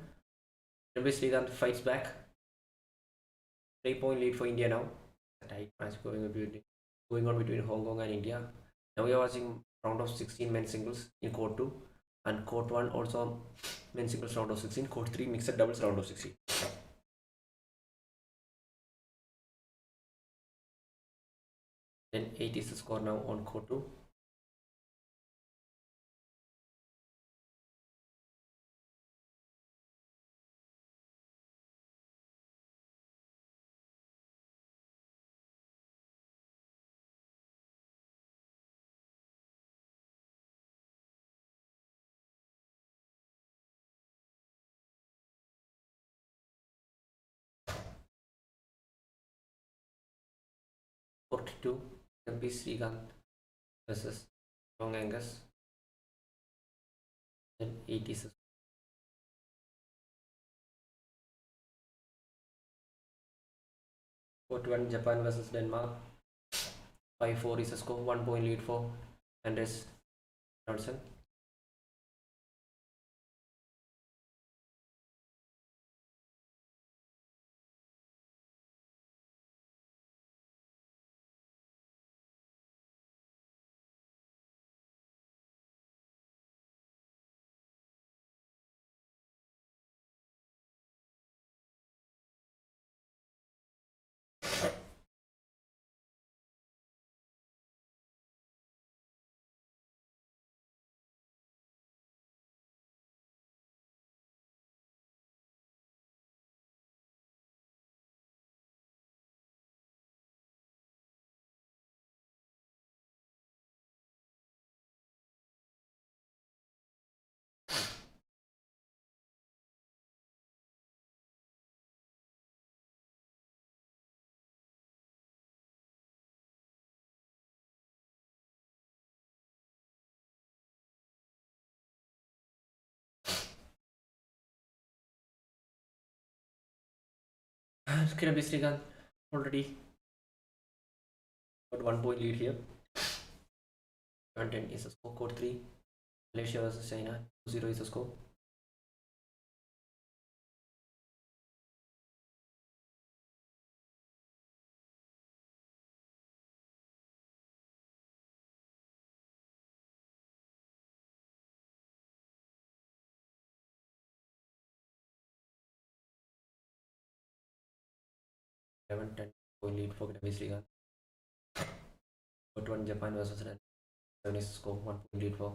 A: Kidambi Srikanth fights back. 3-point lead for India now. A tight match going on between Hong Kong and India. Now we are watching round of 16 men's singles in Court 2, and Court 1 also men's singles round of 16. Court 3 mixed doubles round of 16. Then 8 is the score now on Court 2. Court 2, Kidambi Srikanth versus Long Angus. Then 8 is the Court 1, Japan versus Denmark. 5-4 is the score. 1-point lead for Anders Johnson. Kidambi Srikanth already got 1-point lead here. Content is the score. Court 3, Malaysia versus China. 2-0 is the score. Eleven 10-point lead for Kidambi Srikanth. Court 1, Japan versus 7 is the score. 1-point lead for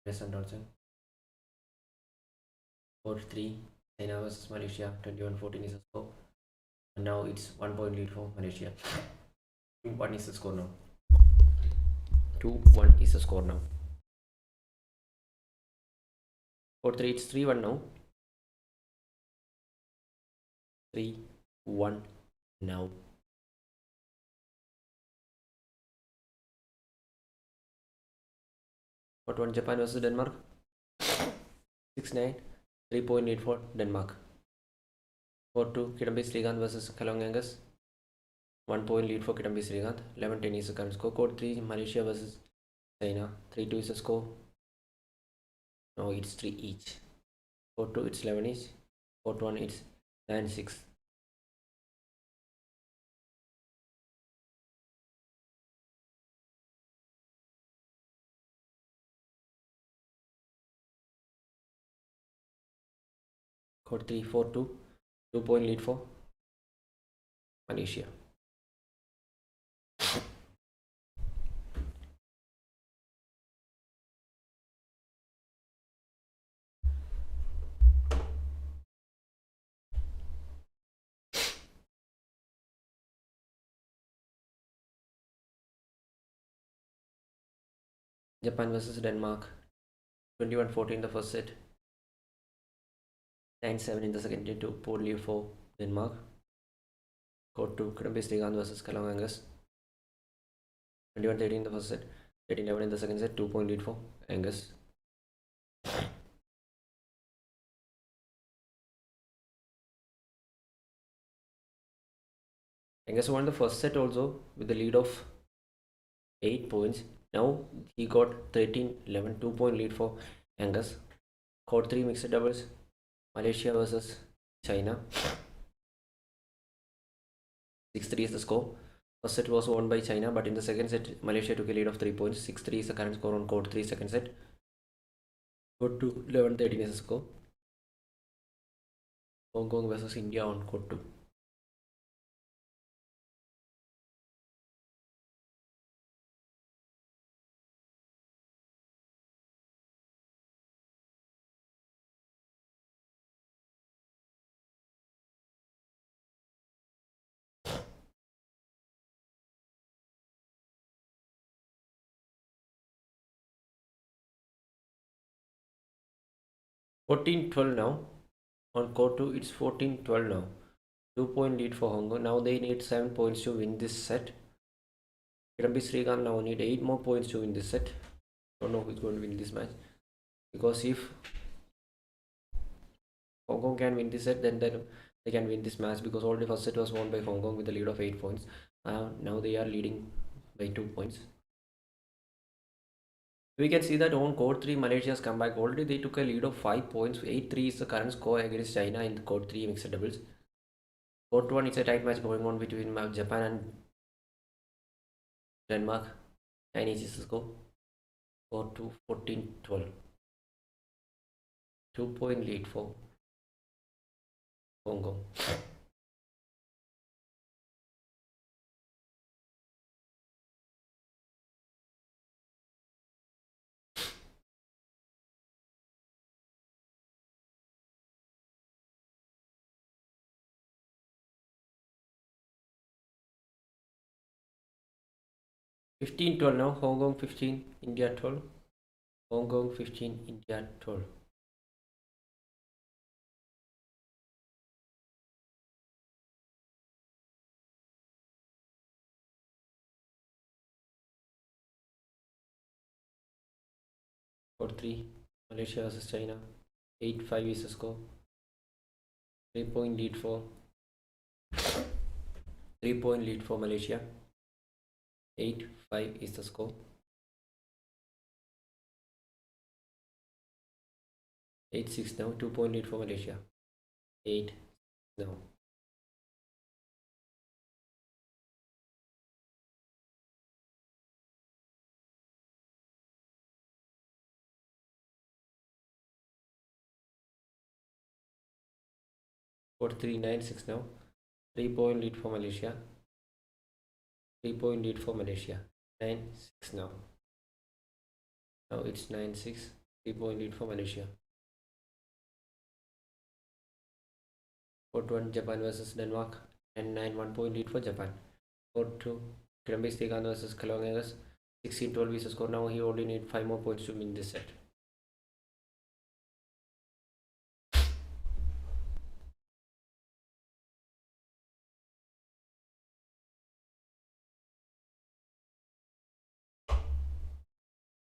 A: Jason Dodson. Court 3, China versus Malaysia, 21-14 is the score. And now it's 1 point lead for Malaysia. 2-1 is the score now. 2-1 is the score now. For 3, it's 3-1 now. 3-1 now. What one? Japan versus Denmark. 6-9. 3-point lead for Denmark. 4-2. Kidambi Srikanth versus Kalong Angus. 1 point lead for Kidambi Srikanth. 11-10 is the current score. Court 3. Malaysia versus China. 3-2 is the score. Now it's 3 each. 4-2 it's 11 each. 4-1 it's 9-6. Court 3 4-2. 2-point lead for Malaysia. Japan versus Denmark. 21-14 the first set. 9-7 in the second set. 2-point lead for Denmark. Court 2. Kidambi Srikanth versus Kalong Angus. 21-13 in the first set. 13-11 in the second set. 2-point lead for Angus. Angus won the first set also with the lead of 8 points. Now he got 13-11, 2-point lead for Angus. Court 3 mixed doubles. Malaysia versus China. 6-3 is the score. First set was won by China, but in the second set, Malaysia took a lead of 3 points. 6-3 is the current score on Court 3 second set. Court 2, 11-13 is the score. Hong Kong versus India on Court 2. $14-12 now. On Court 2, it's 14-12 now. 2-point lead for Hong Kong. Now they need 7 points to win this set. Kidambi Srikanth now need 8 more points to win this set. Don't know who's going to win this match. Because if Hong Kong can win this set, then they can win this match, because already first set was won by Hong Kong with a lead of 8 points. Now they are leading by 2 points. We can see that on Court 3, Malaysia's comeback. Already they took a lead of 5 points. 8-3 is the current score against China in the Court 3 mixed doubles. Court 1, it's a tight match going on between Japan and Denmark. 9 each is the score. Court 2, 14-12. 2-point lead for Hong Kong. $15-12 now. Hong Kong 15, India 12. Hong Kong 15, India 12. Court 3, Malaysia versus China. 8-5 is the score. 3-point lead for 3-point lead for Malaysia. 8-5 is the score. 8-6 now. 2-point lead for Malaysia. 8 now. Court 3, 9-6 now. 3-point lead for Malaysia. 3-point lead for Malaysia. 9-6 now. Now it's 9-6. 3-point lead for Malaysia.
B: Court 1, Japan versus Denmark. 10-9, 1 point lead for Japan. Court 2, Kirambi Srikanth versus Kalongaras. 16-12 is the score now. He only needs 5 more points to win this set.